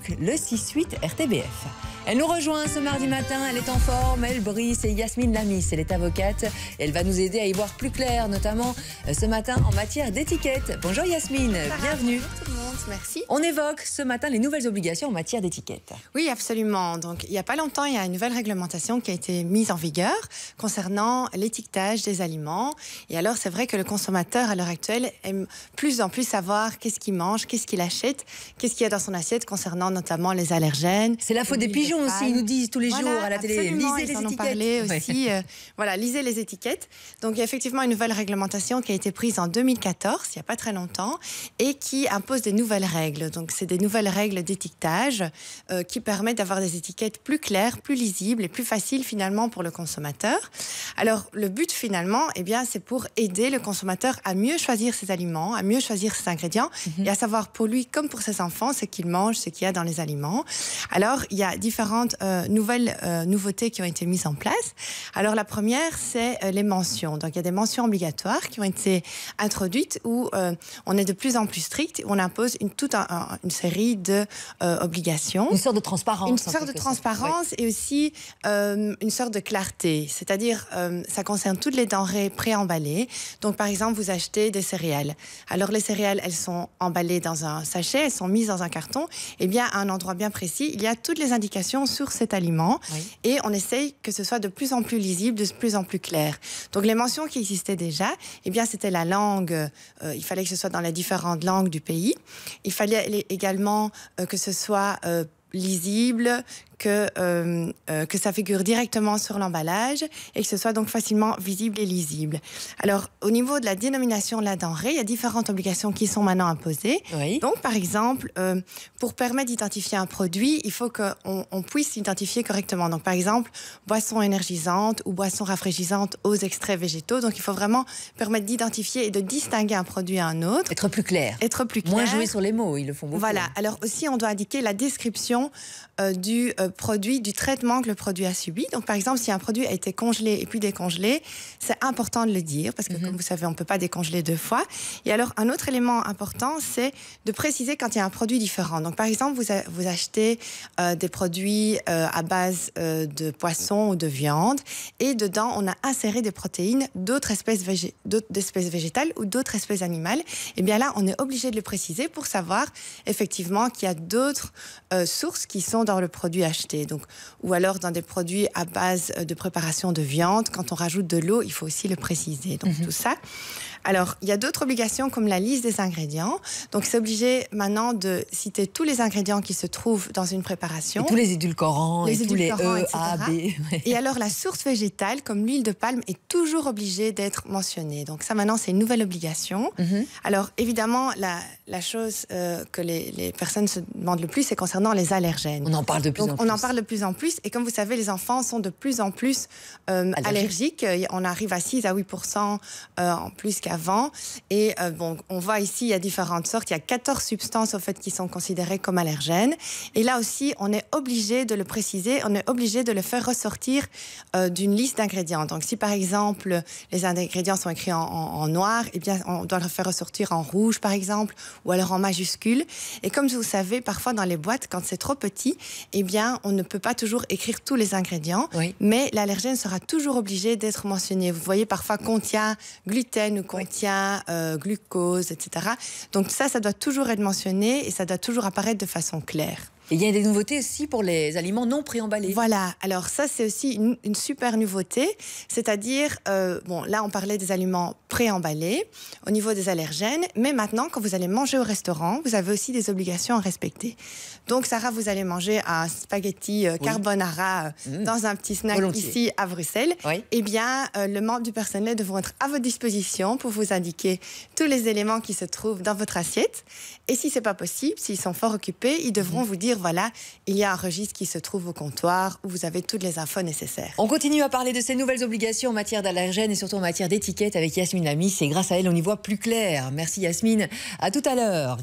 donc le 6-8 RTBF. Elle nous rejoint ce mardi matin, elle est en forme, elle brille, c'est Yasmine Lamis, elle est avocate. Elle va nous aider à y voir plus clair, notamment ce matin en matière d'étiquette. Bonjour Yasmine, bienvenue. Bonjour tout le monde, merci. On évoque ce matin les nouvelles obligations en matière d'étiquette. Oui, absolument. Donc, il n'y a pas longtemps, il y a une nouvelle réglementation qui a été mise en vigueur concernant l'étiquetage des aliments. Et alors, c'est vrai que le consommateur, à l'heure actuelle, aime plus en plus savoir qu'est-ce qu'il mange, qu'est-ce qu'il achète, qu'est-ce qu'il y a dans son assiette concernant notamment les allergènes. C'est la faute des pigeons aussi, ils nous disent tous les jours à la télé, lisez les étiquettes. Parlé aussi, voilà, lisez les étiquettes. Donc, il y a effectivement une nouvelle réglementation qui a été prise en 2014, il n'y a pas très longtemps, et qui impose des nouvelles règles. Donc, c'est des nouvelles règles d'étiquetage qui permettent d'avoir des étiquettes plus claires, plus lisibles et plus faciles finalement pour le consommateur. Alors, le but finalement, eh bien, c'est pour aider le consommateur à mieux choisir ses aliments, à mieux choisir ses ingrédients et à savoir pour lui comme pour ses enfants ce qu'il mange, ce qu'il y a dans les aliments. Alors, il y a différentes nouveautés qui ont été mises en place. Alors, la première, c'est les mentions. Donc, il y a des mentions obligatoires qui ont été introduites où on est de plus en plus strict. On impose toute une série d'obligations. Une sorte de transparence. Une sorte de transparence et aussi une sorte de clarté. C'est-à-dire, ça concerne toutes les denrées préemballées. Donc, par exemple, vous achetez des céréales. Alors, les céréales, elles sont emballées dans un sachet, elles sont mises dans un carton. Et bien, à un endroit bien précis, il y a toutes les indications sur cet aliment. Oui. Et on essaye que ce soit de plus en plus lisible, de plus en plus clair. Donc, les mentions qui existaient déjà, eh bien, c'était la langue. Il fallait que ce soit dans les différentes langues du pays. Il fallait également que ce soit lisible, que ça figure directement sur l'emballage et que ce soit donc facilement visible et lisible. Alors, au niveau de la dénomination de la denrée, il y a différentes obligations qui sont maintenant imposées. Oui. Donc, par exemple, pour permettre d'identifier un produit, il faut qu'on puisse l'identifier correctement. Donc, par exemple, boisson énergisante ou boisson rafraîchissante aux extraits végétaux. Donc, il faut vraiment permettre d'identifier et de distinguer un produit à un autre. Être plus clair. Être plus clair. Moins jouer sur les mots, ils le font beaucoup. Voilà. Alors aussi, on doit indiquer la description du produit, du traitement que le produit a subi. Donc, par exemple, si un produit a été congelé et puis décongelé, c'est important de le dire parce que, comme vous savez, on ne peut pas décongeler deux fois. Et alors, un autre élément important, c'est de préciser quand il y a un produit différent. Donc, par exemple, vous achetez des produits à base de poisson ou de viande et dedans, on a inséré des protéines d'autres espèces végétales ou d'autres espèces animales. Et bien là, on est obligé de le préciser pour savoir effectivement qu'il y a d'autres sources qui sont dans le produit acheté. Donc, ou alors dans des produits à base de préparation de viande, quand on rajoute de l'eau, il faut aussi le préciser. Donc tout ça. Alors, il y a d'autres obligations comme la liste des ingrédients. Donc, c'est obligé maintenant de citer tous les ingrédients qui se trouvent dans une préparation. Et tous les édulcorants, tous les E, A, B. Ouais. Et alors, la source végétale, comme l'huile de palme, est toujours obligée d'être mentionnée. Donc, ça, maintenant, c'est une nouvelle obligation. Alors, évidemment, la chose que les personnes se demandent le plus, c'est concernant les allergènes. On en parle de plus en plus. On en parle de plus en plus. Et comme vous savez, les enfants sont de plus en plus allergiques. On arrive à 6 à 8% en plus qu'avant. Et bon, on voit ici, il y a différentes sortes. Il y a 14 substances, au fait, qui sont considérées comme allergènes. Et là aussi, on est obligé de le préciser. On est obligé de le faire ressortir d'une liste d'ingrédients. Donc, si par exemple, les ingrédients sont écrits en noir, eh bien, on doit le faire ressortir en rouge, par exemple, ou alors en majuscule. Et comme vous savez, parfois dans les boîtes, quand c'est trop petit, eh bien, on ne peut pas toujours écrire tous les ingrédients, mais l'allergène sera toujours obligé d'être mentionné. Vous voyez, parfois, contient gluten ou contient glucose, etc. Donc ça doit toujours être mentionné et ça doit toujours apparaître de façon claire. Et il y a des nouveautés aussi pour les aliments non préemballés. Voilà, alors ça c'est aussi une super nouveauté, c'est-à-dire, bon là on parlait des aliments préemballés au niveau des allergènes, mais maintenant quand vous allez manger au restaurant, vous avez aussi des obligations à respecter. Donc Sarah, vous allez manger un spaghetti carbonara dans un petit snack ici à Bruxelles. Eh bien, les membres du personnel devront être à votre disposition pour vous indiquer tous les éléments qui se trouvent dans votre assiette. Et si c'est pas possible, s'ils sont fort occupés, ils devront vous dire voilà, il y a un registre qui se trouve au comptoir où vous avez toutes les infos nécessaires. On continue à parler de ces nouvelles obligations en matière d'allergènes et surtout en matière d'étiquette avec Yasmine Lamis. Et grâce à elle, on y voit plus clair. Merci Yasmine. À tout à l'heure.